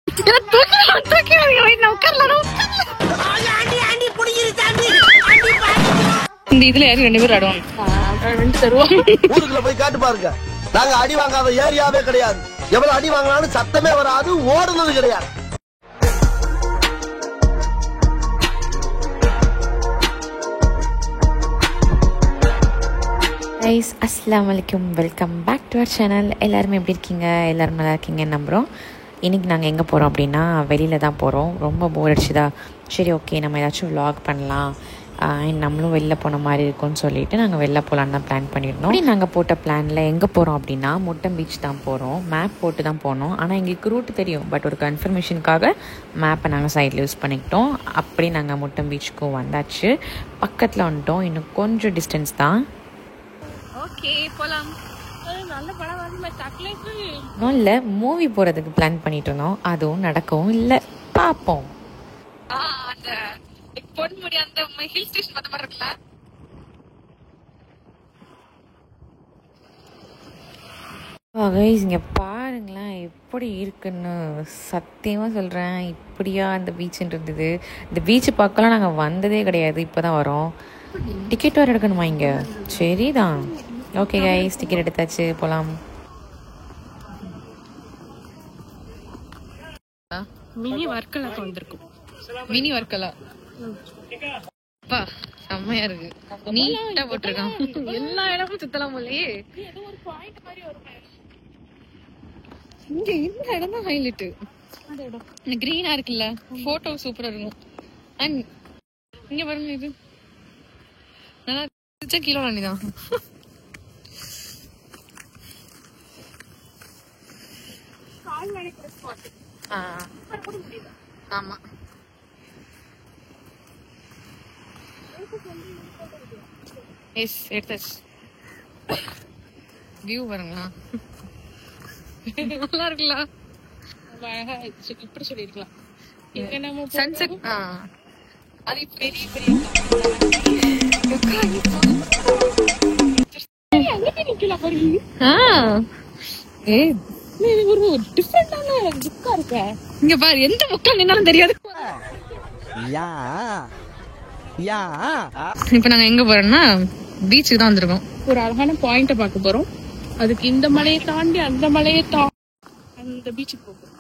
இந்த இதுல யாரும் 2 பேர் ஆடுவாங்க தருவாங்க. ஊருக்குள்ள போய் காட்டு பாருங்க. நாங்க அடி வாங்காத ஏரியாவே கிடையாது. எவ்வளவு அடி வாங்கினாலும் சத்தமே வராது, ஓடுனது கிடையாது. கைஸ், அஸ்ஸலாமு அலைக்கும். Welcome back to our channel. எல்லாருமே எப்படி இருக்கீங்க? எல்லோரும் நல்லா இருக்கீங்கன்னு நம்புகிறோம். இன்றைக்கி நாங்கள் எங்கே போகிறோம் அப்படின்னா வெளியில் தான் போகிறோம். ரொம்ப போர் அடிச்சுதா, சரி ஓகே நம்ம ஏதாச்சும் vlog பண்ணலாம், நம்மளும் வெளில போன மாதிரி இருக்கும்னு சொல்லிவிட்டு நாங்கள் வெளில போகலான்னு தான் பிளான் பண்ணியிருந்தோம். அப்படி நாங்கள் போட்ட பிளானில் எங்கே போகிறோம் அப்படின்னா முட்டம் பீச் தான் போகிறோம். மேப் போட்டு தான் போனோம். ஆனால் எங்களுக்கு ரூட் தெரியும், பட் ஒரு கன்ஃபர்மேஷனுக்காக மேப்பை நாங்கள் சைடில் யூஸ் பண்ணிக்கிட்டோம். அப்படி நாங்கள் முட்டம் பீச்சுக்கும் வந்தாச்சு. பக்கத்தில் வந்துட்டோம், இன்னும் கொஞ்சம் டிஸ்டன்ஸ் தான். ஓகே போலாம். நல்ல படம் இல்லை, மூவி போகிறதுக்கு பிளான் பண்ணிட்டு இருந்தோம். அதுவும் நடக்கவும் இல்லை, பார்ப்போம். அந்த பொன்முடி அந்த ஹில் ஸ்டேஷன் அந்த மாதிரி இருக்குல்ல. இங்கே பாருங்களேன் எப்படி இருக்குன்னு. சத்தியமாக சொல்கிறேன், இப்படியா அந்த பீச்சுன்னு இருந்தது. இந்த பீச்சு பார்க்கலாம் நாங்கள் வந்ததே கிடையாது, இப்போ தான் வரோம். டிக்கெட் வேறு எடுக்கணுமா இங்கே? சரிதான், ஓகே கைஸ், டிக்கெட் எடுத்தாச்சு, போகலாம். மினி வர்க்கலாக்கு வந்திருக்கும். மினி வர்க்கலா அப்பா செம்மையா இருக்கு, நீட்டா போட்டிருக்கான். எல்லா இடமும் சுத்தலாம் போலயே. இங்க இந்த இடம் தான் ஹைலைட். இந்த கிரீனா இருக்குல்ல, போட்டோ சூப்பரா இருக்கும். அண்ட் இங்க பாருங்க, இது நல்லா கிலோ வாங்கிதான். ஆமா, எஸ் எடுத்தாச்சு. வியூ பாருங்களா, நல்லா இருக்குல்ல, அழகா இப்படி சொல்லிருக்கலாம். சன்செட் அது பெரிய பெரிய ஒரு டிஃபரெண்டான புக்கா இருக்க. இங்க பாரு, எந்த புக்கா நின்னாலும் தெரியாது. இப்ப நாங்க எங்க போறோம்னா பீச்சுக்கு தான் வந்திருக்கோம். ஒரு அழகான பாயிண்ட பார்க்க போறோம். அதுக்கு இந்த மலையை தாண்டி அந்த மலையை அந்த பீச்சுக்கு போறோம்.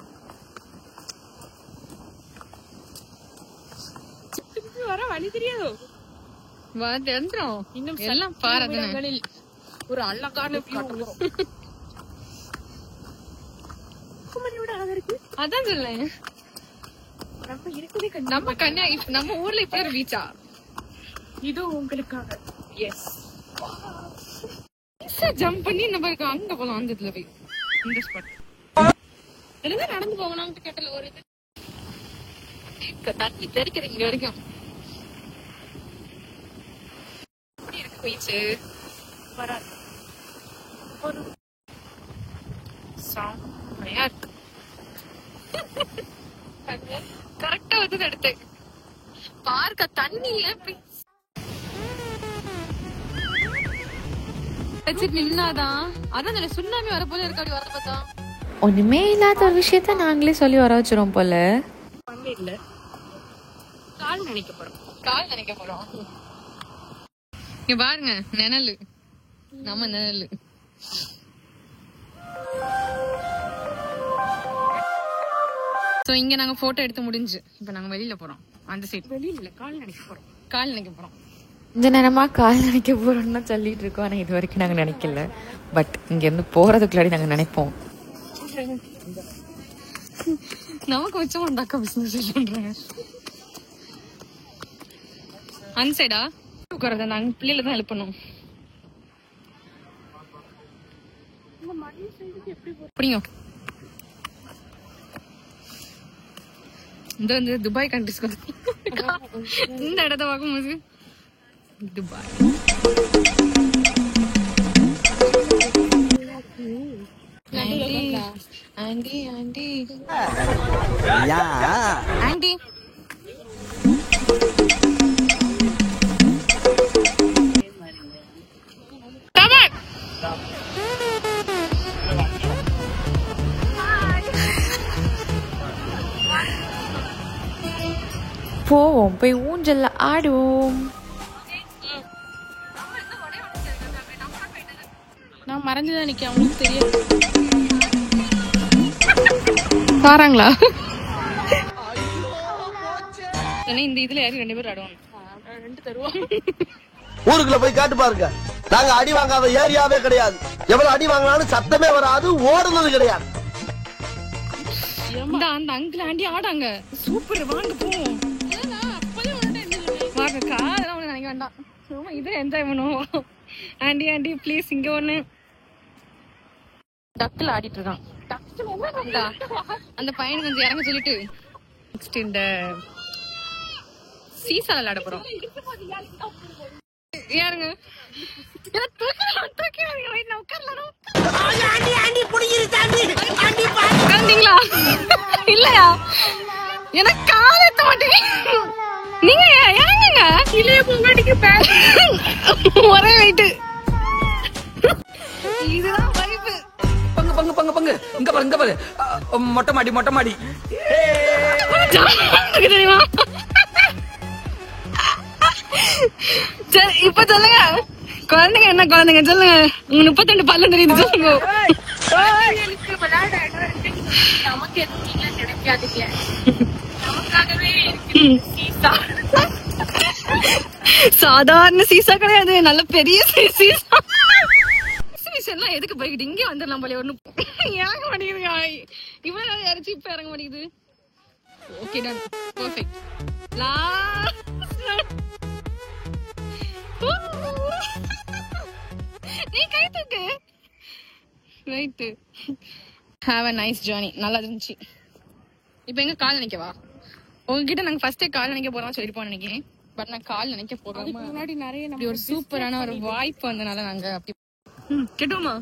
வர வழி தெரியாதோ வந்துடும். இன்னும் எல்லாம் பாருங்க, ஒரு அழகான அதான் சொல்லேன். நம்ம கன்யா நம்ம ஊர்ல இப்ப ஒரு பீச்சா இது உங்களுக்காக. எஸ், ஜம்ப் பண்ணி நம்ம அங்க போலாம். அந்த இதுல போய் இந்த ஸ்பாட் இதுல நடந்து போகலாம்னு கேட்டல. ஒரு இது தண்ணி தெரிக்குது இங்க வரைக்கும். எப்படி இருக்கு பீச்சு? வராது, ஒரு செம்மையா இருக்கு. கரெக்டா வந்து எடுத்து பார்க்க தண்ணியில நின்னாதான். அதான் சுண்ணாமி வர போல இருக்கு. அப்படி வர பார்த்தா ஒண்ணுமே இல்லாத ஒரு விஷயத்த நாங்களே சொல்லி வர வச்சிரும் போல. இல்ல, கால் நினைக்க போறோம், கால் நினைக்க போறோம். இங்க பாருங்க, நிழலு, நம்ம நிழலு. இங்க நாங்க போட்டோ எடுத்து முடிஞ்சு இப்ப நாங்க வெளியில போறோம். அந்த சைடு வெளியில கால் நினைக்க போறோம், கால் நினைக்க போறோம். இந்த நேரமா கால் நினைக்க போறோம்னு சொல்லிட்டு இருக்கோம். ஆனா இது வரைக்கும் நாங்க நினைக்கல, பட் இங்க இருந்து போறதுக்குள்ளாடி நாங்க நினைப்போம். நமக்கு வச்சோம் அந்த அக்கா பிசினஸ் பண்றாங்க. அந்த சைடா உட்காரத நாங்க பிள்ளைல தான் ஹெல்ப் பண்ணுவோம். அப்படிங்க இந்த துபாய் கண்ட்ரிஸ்க்கு இந்த இடத்த பார்க்கும்போது துபாய். ஆண்டி ஆண்டி ஆண்டி போவோம், போய் ஊஞ்சல்ல ஆடுவோம். நான் மறைஞ்சுதான் நிக்க, அவங்களுக்கு தெரியாது. பாருங்களா இந்த இதுல யாரும் 2 பேரும் ஆடுவாங்க. 2 தருவோம். ஊருக்குள்ள போய் காட்டு பாருங்க, நாங்க அடி வாங்காத ஏரியாவே கிடையாது. எவ்வளவு அடி வாங்கினாலும் சத்தமே வராது, ஓடுனது கிடையாது. அந்த அங்கிள் ஆண்டி ஆடாங்க. சூப்பர், வாங்க போவோம். வாங்க, காதெல்லாம் ஒண்ணு நினைக்க வேண்டாம், சும்மா இது என்ஜாய் பண்ணுவோம். ஆண்டி ஆண்டி ப்ளீஸ், இங்க ஒண்ணு டக்குல ஆடிட்டு இருக்கான். அந்த பையன் கொஞ்சம் இறங்க சொல்லிட்டு நெக்ஸ்ட் இந்த சீசா விளையாட போறோம். யாருங்க உட்கார்ந்தீங்களா இல்லையா? எனக்கு காலத்த மாட்டேங்க. நீங்க இறங்குங்க. இல்லையா பொங்காட்டிக்கு ஒரே வெயிட்டு. இதுதான் வைப்பு. பங்கு பங்கு பங்கு பங்கு. இங்க பாரு, இங்க பாரு. மொட்டை மாடி, மொட்டை மாடி. தெரியுமா? இப்ப சொல்லுங்க, குழந்தைங்க என்ன குழந்தைங்க சொல்லுங்க. 32 பல்ல தெரியுது, சொல்லுங்க. நமக்கு எதுவும் கிடைக்காதீங்க, நமக்காகவே சீசா. சாதாரண சீசா கிடையாது, நல்ல பெரிய சீசா. எல்லாம் எதுக்கு போய்கிட்டு இங்கே வந்துடலாம் போல. ஒண்ணு இறங்க மாட்டேங்குது, இவ்வளவு நாள் இறச்சி இப்ப இறங்க மாட்டேங்குது. Okay done, perfect. நீ கை தூக்கு. Right, have a nice journey. நல்லா இருந்துச்சு. இப்போ எங்க கால் நினைக்கவா? உங்ககிட்ட நாங்க ஃபர்ஸ்டே கால் நினைக்க போறோம் சொல்லிருப்போம் நினைக்கிறேன். பட் நான் கால் நினைக்க போறோம். முன்னாடி நிறைய ஒரு சூப்பரான ஒரு வாய்ப்பு வந்தனால நாங்க அப்படி கேட்டோமா.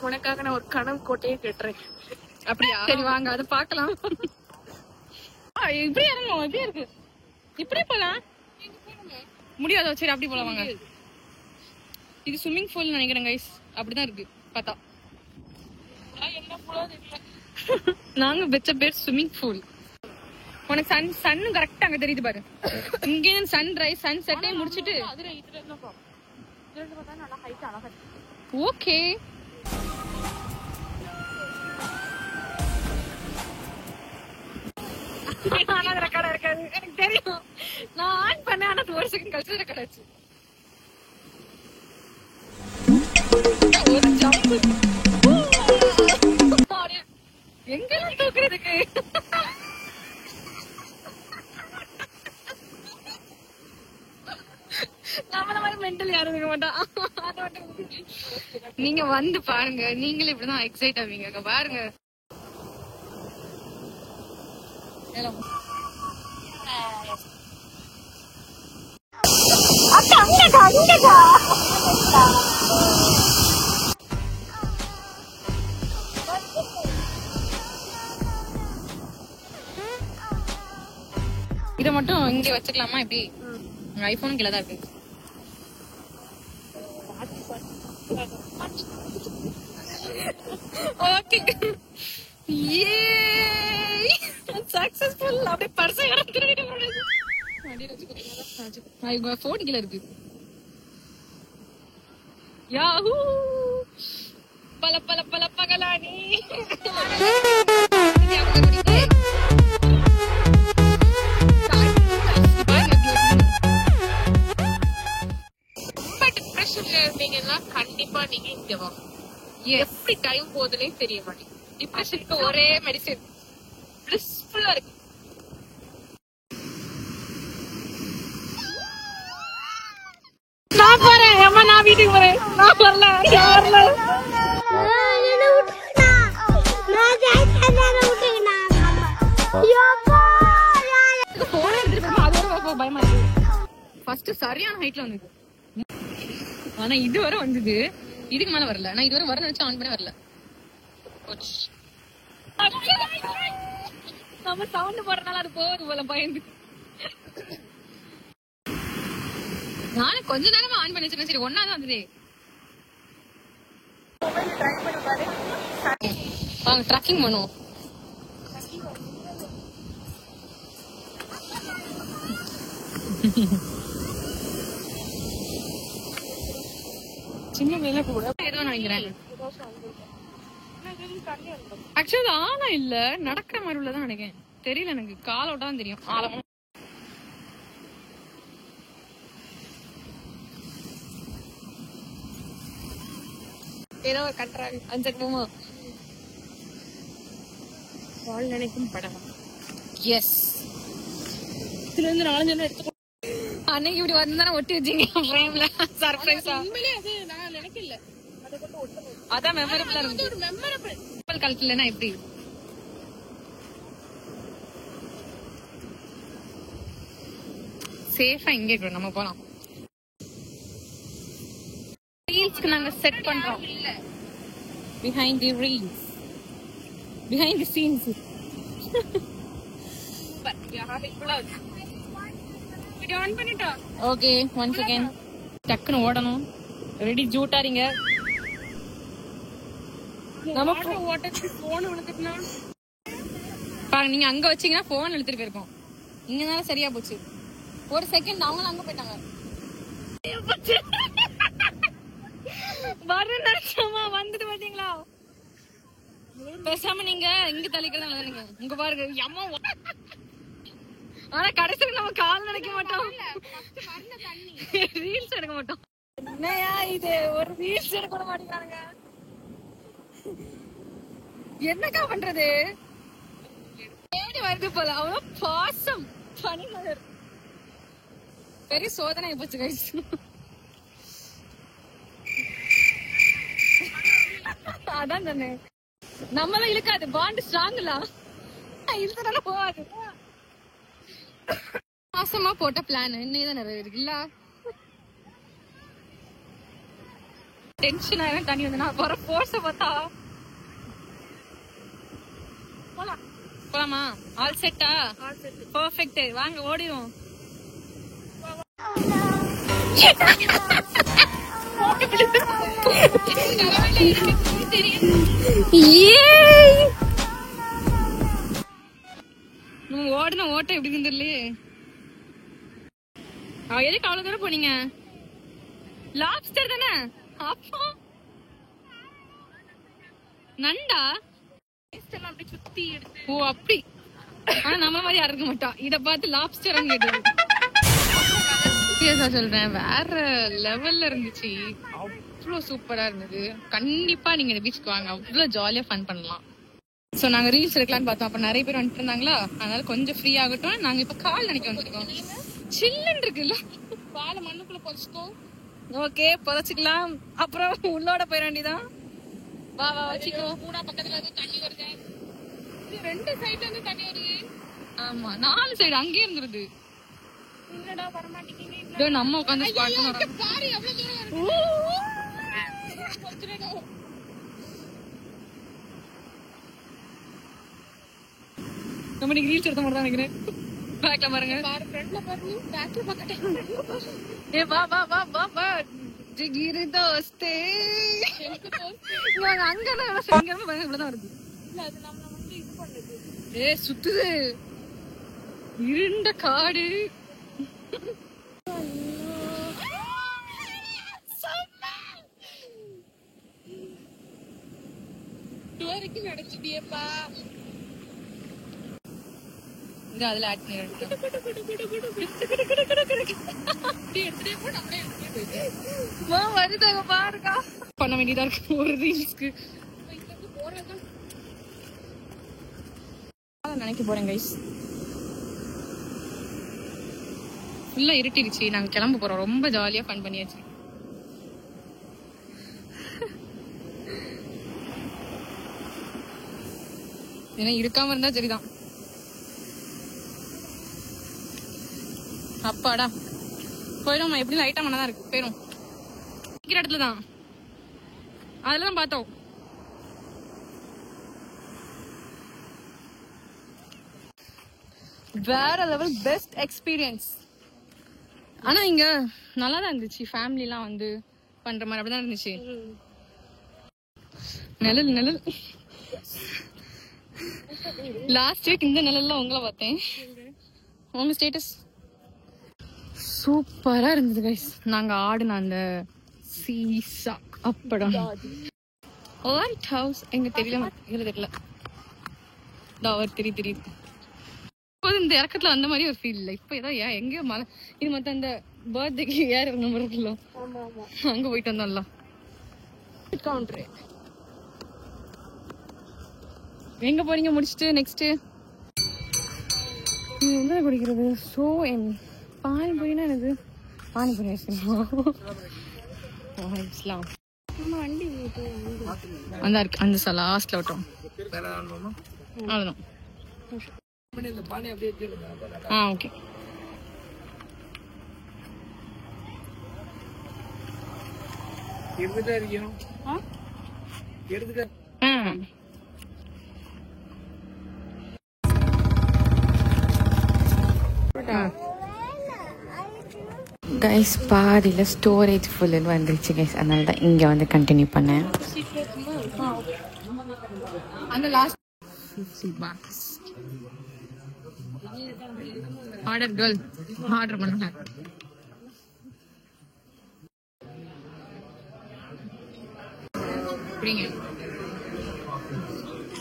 உனக்காக நான் ஒரு கனவு கோட்டையே கேட்டுறேன். அப்படியா? சரி வாங்க, அதை பாக்கலாம். இப்படி இறங்குவோம். எப்படி இருக்கு? இப்படி போலாம் முடியாதோ? சரி அப்படி போலாம் வாங்க. இது ஸ்விம்மிங் பூல் நினைக்கிறேன் கைஸ், அப்படிதான் இருக்கு பார்த்தா. நாங்க வெச்ச பேர் ஸ்விம்மிங் பூல். உனக்கு சன் கரெக்டா அங்க தெரியுது பாரு. இங்க சன் ரைஸ் சன் செட்டே முடிச்சிட்டு ஓகே. ரெக்கார்ட் இருக்காது எனக்கு தெரியும். நான் ஆன் பண்ணேன், ஆனா 1 செகண்ட் கழிச்சு ரெக்கார்ட் ஆச்சு. ஒரு ஜம்ப் எங்கெல்லாம் தூக்குறதுக்கு. நம்மள மாதிரி மென்டல் யாரும் இருக்க மாட்டான். நீங்க வந்து பாருங்க, நீங்களே இப்படிதான் எக்ஸைட் ஆவீங்க. பாருங்க இத மட்டும் இங்க வச்சுக்கலாமா? இப்படி ஐபோன் கீழே தான் இருக்கு. Okay, successful. அப்படியே பர்ஸ் எடுத்துட்டு போன் கீழே இருக்கு. யாஹூ பல பல பல பகலானி. கண்டிப்பா நீங்க இங்க வாங்க. எப்படி டைம் போகுதுன்னே தெரிய மாட்டேங்குது. டிப்ரெஷனுக்கு ஒரே மெடிசன், பிளிஸ்ஃபுல்லா இருக்கு. நான் போறேன், அம்மா நான் வீட்டுக்கு போறேன். நான் வரல, வரல. பயமா இருக்கு. ஃபர்ஸ்ட் சரியான ஹைட்ல வந்தது, ஆனா இதுவரை வந்தது. இதுக்கு மேல வரல. நான் இதுவரை வர நினைச்சா ஆன் பண்ண வரல. நம்ம சவுண்ட் போடுறதுனால அது போகுது போல பயந்து. நானும் கொஞ்ச நேரமா ஆன் பண்ணி வச்சிருக்கேன். சரி ஒன்னாதான் வந்தது. வாங்க ட்ராக்கிங் பண்ணுவோம். சின்ன மேல கூட ஏதோ நினைக்கிறேன். ஆக்சுவலி ஆனா இல்ல, நடக்கிற மாதிரி உள்ளதான் நினைக்கிறேன். தெரியல எனக்கு, கால் ஓட்டாதான் தெரியும். ஆழமா ஏதோ கட்டுறாங்க. அஞ்சு போமா வாழ் நினைக்கும் படம். எஸ், இதுல இருந்து 4 எடுத்து அன்னைக்கு இப்படி வந்தானே ஒட்டி வச்சீங்க ஃப்ரேம்ல சர்ப்ரைஸா. உண்மையிலே அது நான் நினைக்கல, அத கொண்டு ஒட்டணும். அதான் மெமரபிளா இருக்கு. ஒரு மெமரபிள் கல்ட்லனா எப்படி சேஃபா இங்கே இருக்கோம். நம்ம போலாம். ரீல்ஸ்க்கு நாங்க செட் பண்றோம். Behind the reels, behind the scenes. Okay, one second. டக்குன்னு ஓடணும். ரெடி ஜூட்டாரிங்க. நீங்க அங்க வச்சீங்கன்னா போன் எடுத்துட்டு போயிருக்கோம். இங்கனால சரியா போச்சு. ஒரு செகண்ட் அவங்களும் அங்க போயிட்டாங்க. வந்துட்டு பாத்தீங்களா? பேசாம நீங்க இங்க தள்ளிக்கிறதா நினைங்க. இங்க பாருங்க அம்மா. ஆனா கடைசிக்கு நம்ம கால் நினைக்க மாட்டோம், ரீல்ஸ் எடுக்க மாட்டோம். என்னையா இது, ஒரு ரீல்ஸ் எடுக்க கூட மாட்டேங்கிறாங்க. என்னக்கா பண்றது? தேடி வருது போல. அவ்வளவு பாசம், பனி மலர். பெரிய சோதனை போச்சு கைஸ். அதான் தானே, நம்மளாம் இழுக்காது. பாண்ட் ஸ்ட்ராங்ல இழுத்தனால போகாது. மாசமா போட்ட பிளான் இன்னைக்குதான் நிறைவேறுக்குல்ல. டென்ஷன் ஆயிரம். தண்ணி வந்து நான் வர போர்ஸ பார்த்தா. போலாமா? ஆல் செட்டா? பெர்ஃபெக்ட். வாங்க ஓடிரும். ஓடுன ஓட்டம் எப்படி இருந்துடலையே. எதுக்கு அவ்வளவு தூரம் போனீங்க? லாப்ஸ்டர் தானே? அப்போ நண்டா சுத்தி எடுத்து. ஓ அப்படி. ஆனா நம்ம மாதிரி யாரும் இருக்க மாட்டோம். இத பார்த்து லாப்ஸ்டர் சொல்றேன். வேற லெவல்ல இருந்துச்சு. அவ்வளவு சூப்பரா இருந்தது. கண்டிப்பா நீங்க இந்த பீச்சுக்கு வாங்க, அவ்வளவு ஜாலியா ஃபன் பண்ணலாம். சோ நாங்க ரீல்ஸ் எடுக்கலாம்னு பார்த்தோம். அப்ப நிறைய பேர் வந்துட்டு இருந்தாங்களா, அதனால கொஞ்சம் ஃப்ரீ ஆகட்டும். நாங்க இப்ப கால் நினைக்க வந்துருக்கோம். சில்லுன்னு இருக்குல்ல, பால மண்ணுக்குள்ள புதைச்சிக்கோ. ஓகே, புதைச்சிக்கலாம். அப்புறம் உள்ளோட போயிட வேண்டியதான். வா வா வச்சுக்கோ. கூட பக்கத்துல வந்து தண்ணி வருது. 2 சைடுல இருந்து தண்ணி வருது. ஆமா, 4 சைடு அங்கேயே இருந்துருது. என்னடா வர மாட்டேங்குது. நம்ம உட்காந்து ஸ்பாட் பண்றோம். பாரு எவ்வளவு தூரம் இருக்கு. நம்ம நீங்க ரீல்ஸ் எடுத்த மாதிரி தான் நினைக்கிறேன். பேக்ல பாருங்க. பாரு ஃப்ரண்ட்ல பாருங்க. பேக்ல பக்கத்துல. ஏ வா வா வா வா வா. ஜிகிரி தோஸ்தே. நான் அங்க நான் செங்கமா பாருங்க இவ்வளவு தான் வருது. இல்ல அது நம்ம வந்து இது பண்ணுது. ஏ சுத்துது. இருண்ட காடு. துவரைக்கு நடச்சிட்டியேப்பா. இங்க அதுல ஆட் பண்ணிட்டு வருதாங்க பாருக்கா. பண்ண வேண்டியதா இருக்கு ஒரு ரீல்ஸ்க்கு. நினைக்க போறேன் கைஸ். ஃபுல்லா இருட்டிடுச்சு. நாங்க கிளம்ப போறோம். ரொம்ப ஜாலியா ஃபன் பண்ணியாச்சு. ஏன்னா இருக்காம இருந்தா சரிதான். அப்பாடா போயிடும். எப்படி லைட்டா மனதான் இருக்கு. போயிடும். இருக்கிற இடத்துலதான் அதுலதான் பார்த்தோம். வேற லெவல் பெஸ்ட் எக்ஸ்பீரியன்ஸ். ஆனா இங்க நல்லாதான் இருந்துச்சு. ஃபேமிலி எல்லாம் வந்து பண்ற மாதிரி அப்படிதான் இருந்துச்சு. நிழல் நிழல். லாஸ்ட் வீக் இந்த நிழல்ல உங்களை பார்த்தேன். உங்க ஸ்டேட்டஸ் சூப்பரா இருந்தது கைஸ். நாங்க ஆடின அந்த சீசா அப்படம் லைட் ஹவுஸ் எங்க தெரியல அவர் தெரியுது. இந்த இறக்கத்துல அந்த மாதிரி ஒரு ஃபீல் இல்லை. இப்ப ஏதோ எங்கேயோ மலை இது மத்த அந்த பர்த்டேக்கு ஏற நம்பர் இருக்குல்ல, அங்க போயிட்டு வந்தோம்ல. கவுண்டர் எங்க போறீங்க முடிச்சுட்டு நெக்ஸ்ட் என்ன குடிக்கிறது? ஸோ பானிபூரினா எனக்கு பானிபூரி ஐஸ்லாம் வண்டி அந்த இருக்கு அந்த லாஸ்ட்ல விட்டோம். அவ்வளோதான். ஓகே. கைஸ் பாதியில் ஸ்டோரேஜ் ஃபுல்லுன்னு வந்துருச்சு கைஸ், அதனால தான் இங்கே வந்து கண்டினியூ பண்ணேன். அந்த லாஸ்ட் ஆர்டர் கேர்ள் ஆர்டர் பண்ணுங்க.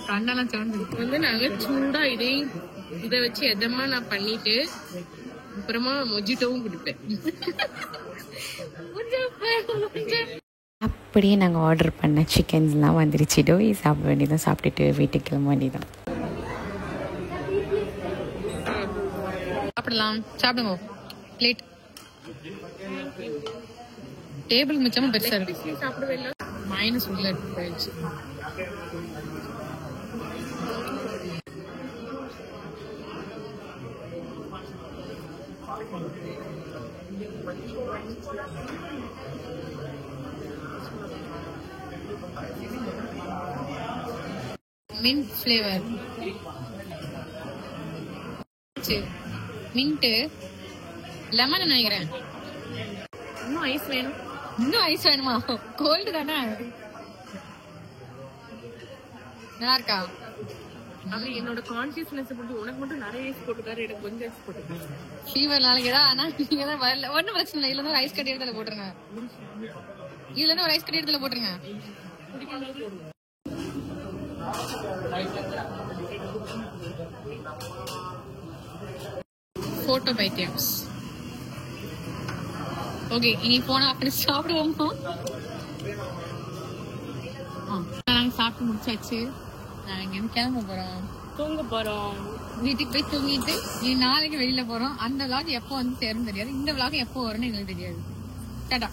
கண்ணெல்லாம் வந்து நாங்க சூடா இதை வச்சு எதமா நான் பண்ணிட்டு அப்புறமா மொஜிட்டோவும் குடிப்பேன். அப்படியே நாங்கள் ஆர்டர் பண்ண சிக்கன்ஸ்லாம் வந்துருச்சு. டோய் சாப்பிட வேண்டியதான், சாப்பிட்டுட்டு வீட்டுக்கு கிளம்ப வேண்டியதான். சாப்பிடலாம், சாப்பிடுங்க. பிளேட் டேபிள் மிச்சமும் பெருசா இருக்கு. சாப்பிடவே இல்லை, மைனஸ் உள்ள போயிடுச்சு. மின்ட் ஃப்ளேவர், மின்ட்டு, லெமன் நினைக்கிறேன். இன்னும் ஐஸ் வேணும். இன்னும் ஐஸ் வேணுமா? கோல்டு தானே. நல்லா இருக்கா? அவன் என்னோட கான்சியஸ்னஸ் போட்டு உனக்கு மட்டும் நிறைய ஐஸ் போட்டுக்காரு, எனக்கு கொஞ்சம் ஐஸ் போட்டுக்காரு. ஃபீவர் நாளைக்கு தான். ஆனா நீங்க தான் வரல, ஒன்னும் பிரச்சனை இல்லை. இதுல இருந்து ஒரு ஐஸ் கட்டி இடத்துல போட்டுருங்க. இதுல இருந்து ஒரு ஐஸ் கட்டி இடத்துல போட்டுருங்க. போட்டோ பைத்தியம்ஸ். ஓகே, இனி போனா அப்படி சாப்பிடுவோமா? நாங்க சாப்பிட்டு முடிச்சாச்சு. நாங்க இங்க கிளம்ப போறோம், தூங்க போறோம். வீட்டுக்கு போய் தூங்கிட்டு நீ நாளைக்கு வெளியில போறோம். அந்த விளாக் எப்போ வந்து சேரும் தெரியாது, இந்த விளாக் எப்போ வரும்னு எங்களுக்கு தெரியாது. டாடா.